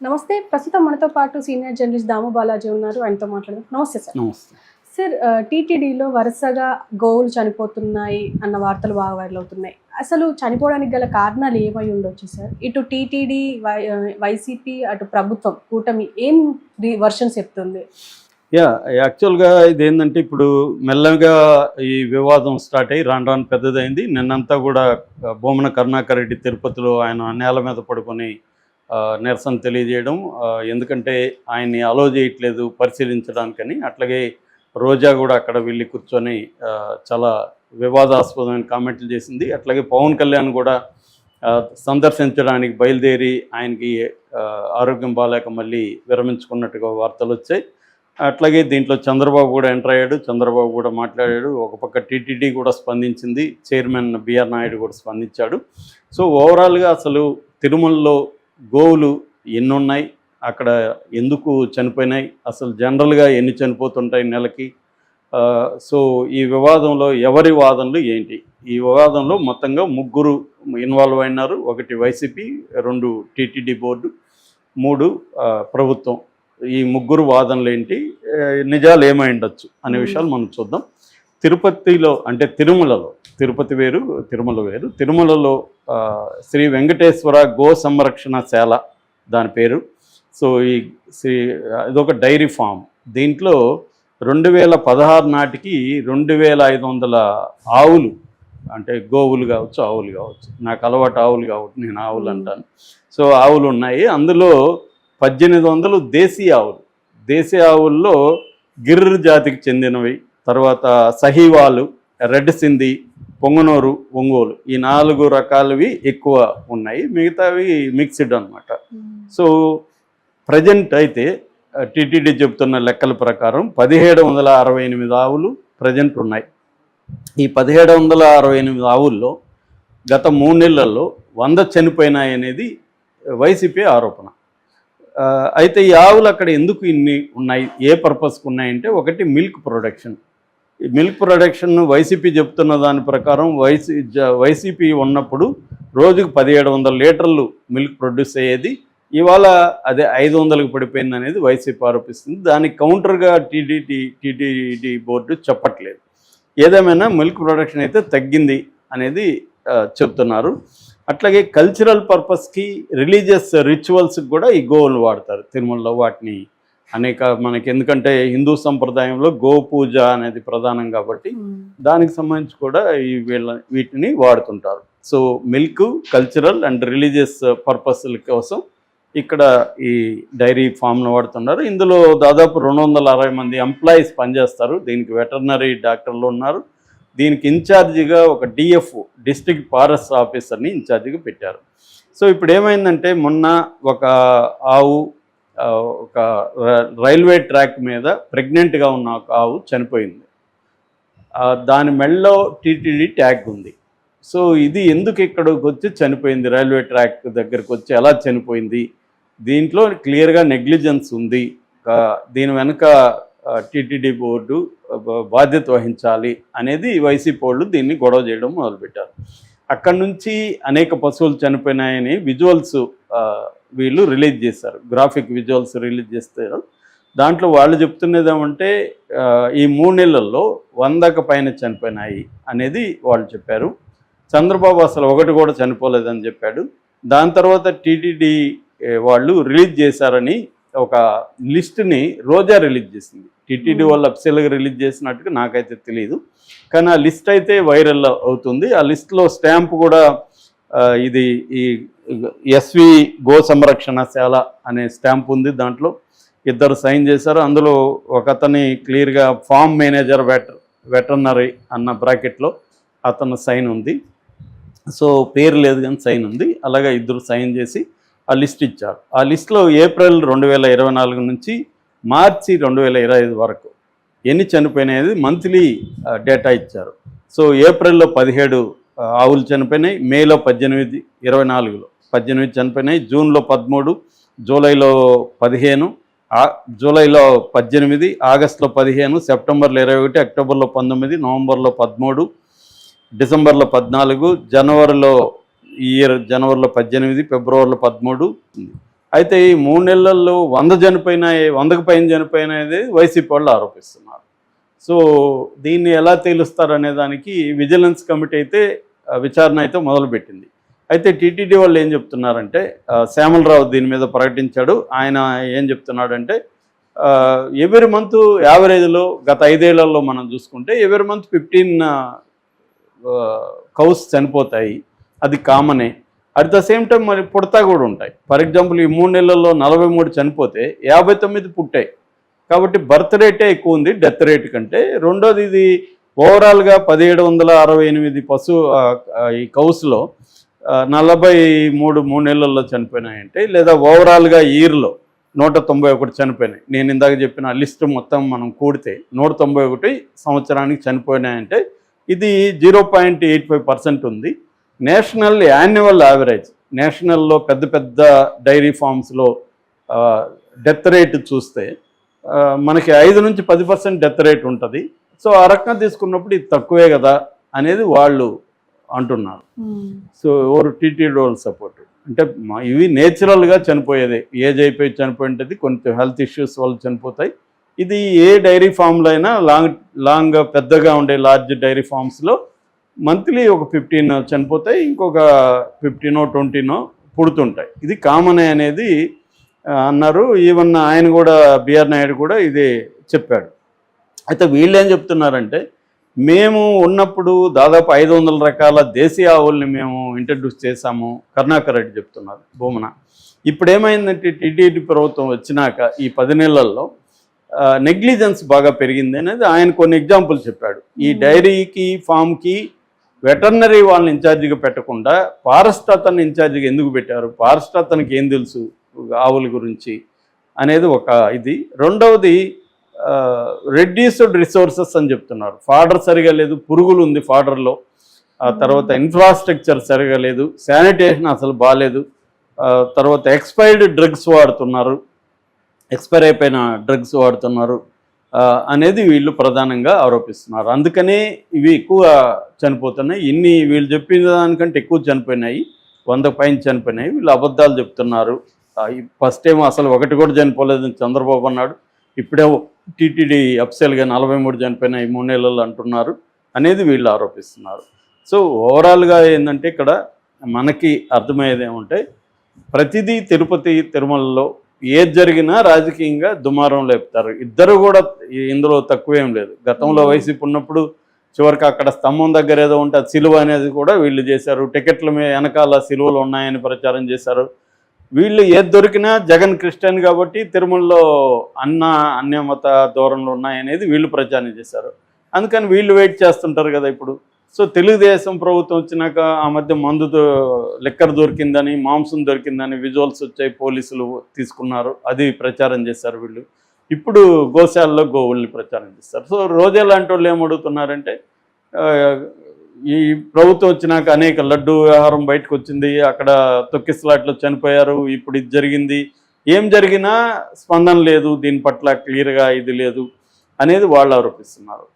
నమస్తే. ప్రస్తుతం మనతో పాటు సీనియర్ జర్నలిస్ట్ దాము బాలాజీ ఉన్నారు. ఆయనతో మాట్లాడదాం. నమస్తే సార్. నమస్తే. సార్, టీటీడీలో వరుసగా గోవులు చనిపోతున్నాయి అన్న వార్తలు బాగా వైరల్ అవుతున్నాయి. అసలు చనిపోవడానికి గల కారణాలు ఏమై ఉండొచ్చు సార్? ఇటు టీటీడీ, వైసీపీ, అటు ప్రభుత్వం కూటమి ఏం వర్షన్స్ చెప్తుంది? యాక్చువల్గా ఇదేంటంటే ఇప్పుడు మెల్లగా ఈ వివాదం స్టార్ట్ అయ్యి రాను రాను పెద్దదైంది. నిన్నంతా కూడా భూమన కరుణాకర్ రెడ్డి తిరుపతిలో ఆయన నేల మీద పడుకొని నిరసన తెలియజేయడం, ఎందుకంటే ఆయన్ని అలో చేయట్లేదు పరిశీలించడానికని. అట్లాగే రోజా కూడా అక్కడ వెళ్ళి కూర్చొని చాలా వివాదాస్పదమైన కామెంట్లు చేసింది. అట్లాగే పవన్ కళ్యాణ్ కూడా సందర్శించడానికి బయలుదేరి ఆయనకి ఆరోగ్యం బాగాలేక మళ్ళీ విరమించుకున్నట్టుగా వార్తలు వచ్చాయి. అట్లాగే దీంట్లో చంద్రబాబు కూడా ఎంటర్ అయ్యాడు. చంద్రబాబు కూడా మాట్లాడాడు. ఒక పక్క టీటీడీ కూడా స్పందించింది. చైర్మన్ బిఆర్ నాయుడు కూడా స్పందించాడు. సో ఓవరాల్గా అసలు తిరుమలలో గోవులు ఎన్ని ఉన్నాయి, అక్కడ ఎందుకు చనిపోయినాయి, అసలు జనరల్గా ఎన్ని చనిపోతుంటాయి నెలకి, సో ఈ వివాదంలో ఎవరి వాదనలు ఏంటి? ఈ వివాదంలో మొత్తంగా ముగ్గురు ఇన్వాల్వ్ అయినారు. ఒకటి వైసీపీ, 2 టీటీడీ బోర్డు, 3 ప్రభుత్వం. ఈ ముగ్గురు వాదనలు ఏంటి, నిజాలు ఏమై ఉండొచ్చు అనే విషయాలు మనం చూద్దాం. తిరుపతిలో అంటే తిరుమలలో, తిరుపతి వేరు తిరుమల వేరు, తిరుమలలో శ్రీ వెంకటేశ్వర గో సంరక్షణశాల దాని పేరు. సో ఇదొక డైరీ ఫామ్. దీంట్లో 2016 నాటికి 2500 ఆవులు, అంటే గోవులు కావచ్చు ఆవులు కావచ్చు, నాకు అలవాటు ఆవులు కాబట్టి నేను ఆవులు అంటాను. సో ఆవులు ఉన్నాయి. అందులో 1800 దేశీయ ఆవులు. దేశీయ ఆవుల్లో గిర్ జాతికి చెందినవి, తర్వాత సహీవాలు, రెడ్ సింధి, పొంగనూరు, ఒంగోలు, ఈ 4 రకాలవి ఎక్కువ ఉన్నాయి. మిగతావి మిక్స్డ్ అనమాట. సో ప్రజెంట్ అయితే టీటీడీ చెబుతున్న లెక్కల ప్రకారం 1768 ఆవులు ప్రజెంట్ ఉన్నాయి. ఈ 1768 ఆవుల్లో గత 3 నెలల్లో 100 చనిపోయినాయి అనేది వైసీపీ ఆరోపణ. అయితే ఈ ఆవులు అక్కడ ఎందుకు ఇన్ని ఉన్నాయి, ఏ పర్పస్కి ఉన్నాయంటే, ఒకటి మిల్క్ ప్రొడక్షన్. ఈ మిల్క్ ప్రొడక్షన్ వైసీపీ చెప్తున్న దాని ప్రకారం వైసీపీ ఉన్నప్పుడు రోజుకు 1700 లీటర్లు మిల్క్ ప్రొడ్యూస్ అయ్యేది. ఇవాళ అదే 500కి పడిపోయింది అనేది వైసీపీ ఆరోపిస్తుంది. దానికి కౌంటర్గా టీటీడీ బోర్డు చెప్పట్లేదు. ఏదేమైనా మిల్క్ ప్రొడక్షన్ అయితే తగ్గింది అనేది చెప్తున్నారు. అట్లాగే కల్చరల్ పర్పస్కి, రిలీజియస్ రిచువల్స్కి కూడా ఈ గోవులు వాడతారు తిరుమలలో. వాటిని అనేక మనకి, ఎందుకంటే హిందూ సంప్రదాయంలో గో పూజ అనేది ప్రధానం కాబట్టి దానికి సంబంధించి కూడా వీటిని వాడుతుంటారు. So milk, cultural and religious పర్పస్ల కోసం ఇక్కడ ఈ డైరీ ఫామ్ను వాడుతున్నారు. ఇందులో దాదాపు 260 మంది ఎంప్లాయీస్ పనిచేస్తారు. దీనికి వెటర్నరీ డాక్టర్లు ఉన్నారు. దీనికి ఇన్ఛార్జిగా ఒక డిఎఫ్, డిస్ట్రిక్ట్ ఫారెస్ట్ ఆఫీసర్ని ఇన్ఛార్జిగా పెట్టారు. సో ఇప్పుడు ఏమైందంటే, మొన్న ఒక ఆవు ఒక రైల్వే ట్రాక్ మీద ప్రెగ్నెంట్గా ఉన్న ఒక ఆవు చనిపోయింది. దాని మెడలో టీటీడీ ట్యాగ్ ఉంది. సో ఇది ఎందుకు ఇక్కడికి వచ్చి చనిపోయింది, రైల్వే ట్రాక్ దగ్గరకు వచ్చి ఎలా చనిపోయింది, దీంట్లో క్లియర్గా నెగ్లిజెన్స్ ఉంది, దీని వెనుక టీటీడీ బోర్డు బాధ్యత వహించాలి అనేది వైసీపీ వాళ్ళు దీన్ని గొడవ చేయడం మొదలుపెట్టారు. అక్కడి నుంచి అనేక పశువులు చనిపోయినాయని విజువల్స్ వీళ్ళు రిలీజ్ చేశారు, గ్రాఫిక్ విజువల్స్ రిలీజ్ చేస్తారు. దాంట్లో వాళ్ళు చెప్తున్నది ఏమంటే, ఈ 3 నెలల్లో 100కు పైన చనిపోయినాయి అనేది వాళ్ళు చెప్పారు. చంద్రబాబు అసలు ఒకటి కూడా చనిపోలేదని చెప్పాడు. దాని తర్వాత టీటీడీ వాళ్ళు రిలీజ్ చేశారని ఒక లిస్టుని రోజా రిలీజ్ చేసింది. టీటీడీ వాళ్ళు అఫీషియల్గా రిలీజ్ చేసినట్టుగా నాకైతే తెలియదు, కానీ ఆ లిస్ట్ అయితే వైరల్ అవుతుంది. ఆ లిస్టులో స్టాంప్ కూడా ఇది ఈ ఎస్వి గో సంరక్షణశాల అనే స్టాంప్ ఉంది. దాంట్లో 2 సైన్ చేశారు. అందులో ఒక అతని క్లియర్గా ఫామ్ మేనేజర్ వెటర్నరీ అన్న బ్రాకెట్లో అతను సైన్ ఉంది. సో పేరు లేదు కానీ సైన్ ఉంది. అలాగే 2 సైన్ చేసి ఆ లిస్ట్ ఇచ్చారు. ఆ లిస్టులో ఏప్రిల్ 2024 నుంచి మార్చి 2025 వరకు ఎన్ని చనిపోయినాయి మంత్లీ డేటా ఇచ్చారు. సో ఏప్రిల్లో 17 ఆవులు చనిపోయినాయి, మేలో 18, 24లో 18 చనిపోయినాయి, జూన్లో 13, జూలైలో 15, జూలైలో 18, ఆగస్టులో 15, సెప్టెంబర్లో 21, అక్టోబర్లో 19, నవంబర్లో 13, డిసెంబర్లో 14, జనవరిలో 18, ఫిబ్రవరిలో 13. అయితే ఈ 3 నెలల్లో 100 చనిపోయినాయి, 100కు పైన చనిపోయినది వైసీపీ వాళ్ళు ఆరోపిస్తున్నారు. సో దీన్ని ఎలా తేలుస్తారనే దానికి విజిలెన్స్ కమిటీ అయితే విచారణ అయితే మొదలుపెట్టింది. అయితే టీటీడీ వాళ్ళు ఏం చెప్తున్నారంటే, శ్యామలరావు దీని మీద ప్రకటించాడు. ఆయన ఏం చెప్తున్నాడంటే, ఎవ్రీ మంత్ యావరేజ్లో గత 5 ఏళ్లలో మనం చూసుకుంటే ఎవ్రీ మంత్ 15 కౌస్ చనిపోతాయి, అది కామనే. అట్ ద సేమ్ టైం మరి పుడతా కూడా ఉంటాయి. ఫర్ ఎగ్జాంపుల్ ఈ 3 నెలల్లో 43 చనిపోతే 59 పుట్టాయి. కాబట్టి బర్త్ రేటే ఎక్కువ ఉంది డెత్ రేట్ కంటే. రెండోది, ఇది ఓవరాల్గా 1768 ఈ కౌస్లో 43 3 నెలల్లో చనిపోయినాయంటే, లేదా ఓవరాల్గా ఇయర్లో 191 చనిపోయినాయి. నేను ఇందాక చెప్పిన లిస్ట్ మొత్తం మనం కూడితే 191 సంవత్సరానికి చనిపోయినాయంటే ఇది 0.85% ఉంది. నేషనల్ యాన్యువల్ యావరేజ్, నేషనల్లో పెద్ద పెద్ద డైరీ ఫార్మ్స్లో డెత్ రేట్ చూస్తే మనకి 5 నుంచి 10% డెత్ రేట్ ఉంటుంది. సో ఆ రకంగా తీసుకున్నప్పుడు ఇది తక్కువే కదా అనేది వాళ్ళు అంటున్నారు. సో ఎవరు టీటీడీ వాళ్ళు సపోర్ట్ అంటే ఇవి నేచురల్గా చనిపోయేది, ఏజ్ అయిపోయి చనిపోయింది, కొంచెం హెల్త్ ఇష్యూస్ వల్ల చనిపోతాయి. ఇది ఏ డైరీ ఫామ్లో అయినా లాంగ్ పెద్దగా ఉండే లార్జ్ డైరీ ఫామ్స్లో మంత్లీ ఒక 15 చనిపోతాయి, ఇంకొక 15 20 పుడుతుంటాయి. ఇది కామనే అనేది అన్నారు. ఈవెన్ ఆయన కూడా, బిఆర్ నాయుడు కూడా ఇదే చెప్పాడు. అయితే వీళ్ళు ఏం చెప్తున్నారంటే, మేము ఉన్నప్పుడు దాదాపు 500 రకాల దేశీయ ఆవుల్ని మేము ఇంట్రడ్యూస్ చేశాము, కరుణాకర్ రెడ్డి చెప్తున్నారు భూమన. ఇప్పుడు ఏమైందంటే టీటీడీ ప్రభుత్వం వచ్చినాక ఈ 10 నెలల్లో నెగ్లిజెన్స్ బాగా పెరిగింది అనేది ఆయన కొన్ని ఎగ్జాంపుల్ చెప్పాడు. ఈ డైరీకి, ఫామ్కి వెటర్నరీ వాళ్ళని ఇన్ఛార్జిగా పెట్టకుండా ఫారెస్ట్ అతన్ని ఇన్ఛార్జిగా ఎందుకు పెట్టారు, ఫారెస్ట్ అతనికి ఏం తెలుసు ఆవుల గురించి అనేది ఒక ఇది. రెండవది, రెడ్యూస్డ్ రిసోర్సెస్ అని చెప్తున్నారు. ఫాడర్ సరిగా లేదు, పురుగులు ఉంది ఫాడర్లో. తర్వాత ఇన్ఫ్రాస్ట్రక్చర్ సరిగా లేదు, శానిటేషన్ అసలు బాగాలేదు. తర్వాత ఎక్స్పైర్డ్ డ్రగ్స్ వాడుతున్నారు, ఎక్స్పైర్ అయిపోయిన డ్రగ్స్ వాడుతున్నారు అనేది వీళ్ళు ప్రధానంగా ఆరోపిస్తున్నారు. అందుకనే ఇవి ఎక్కువ చనిపోతున్నాయి. వీళ్ళు చెప్పిన దానికంటే ఎక్కువ చనిపోయినాయి, 100 పైన చనిపోయినాయి. వీళ్ళు అబద్ధాలు చెప్తున్నారు. ఫస్ట్ టైం అసలు ఒకటి కూడా చనిపోలేదని చంద్రబాబు అన్నాడు. ఇప్పుడే టీటీడీ అఫ్సెల్గా 43 చనిపోయినాయి 3 నెలలు అంటున్నారు అనేది వీళ్ళు ఆరోపిస్తున్నారు. సో ఓవరాల్గా ఏంటంటే ఇక్కడ మనకి అర్థమయ్యేది ఏమంటే, ప్రతిదీ తిరుపతి తిరుమలలో ఏది జరిగినా రాజకీయంగా దుమారం లేపుతారు. ఇద్దరు కూడా ఇందులో తక్కువేం లేదు. గతంలో వైసీపీ ఉన్నప్పుడు చివరికి అక్కడ స్తంభం దగ్గర ఏదో ఉంటే అది సిలువ అనేది కూడా వీళ్ళు చేశారు. టికెట్ల మీద వెనకాల సిలువలు ఉన్నాయని ప్రచారం చేశారు. వీళ్ళు ఏది దొరికినా జగన్ క్రిస్టియన్ కాబట్టి తిరుమలలో అన్యమత ధోరణులు ఉన్నాయనేది వీళ్ళు ప్రచారం చేశారు. అందుకని వీళ్ళు వెయిట్ చేస్తుంటారు కదా ఇప్పుడు. సో తెలుగుదేశం ప్రభుత్వం వచ్చినాక ఆ మధ్య లిక్కర్ దొరికిందని, మాంసం దొరికిందని విజువల్స్ వచ్చాయి, పోలీసులు తీసుకున్నారు, అది ప్రచారం చేశారు వీళ్ళు. ఇప్పుడు గోశాలలో గోవుల్ని ప్రచారం చేస్తారు. సో రోజా లాంటి వాళ్ళు ఏమడుగుతున్నారంటే, ఈ ప్రభుత్వం వచ్చినాక అనేక లడ్డు వ్యవహారం బయటకు వచ్చింది, అక్కడ తొక్కిసలాట్లో చనిపోయారు, ఇప్పుడు ఇది జరిగింది, ఏం జరిగినా స్పందన లేదు, దీని పట్ల క్లియర్గా ఇది లేదు అనేది వాళ్ళు ఆరోపిస్తున్నారు.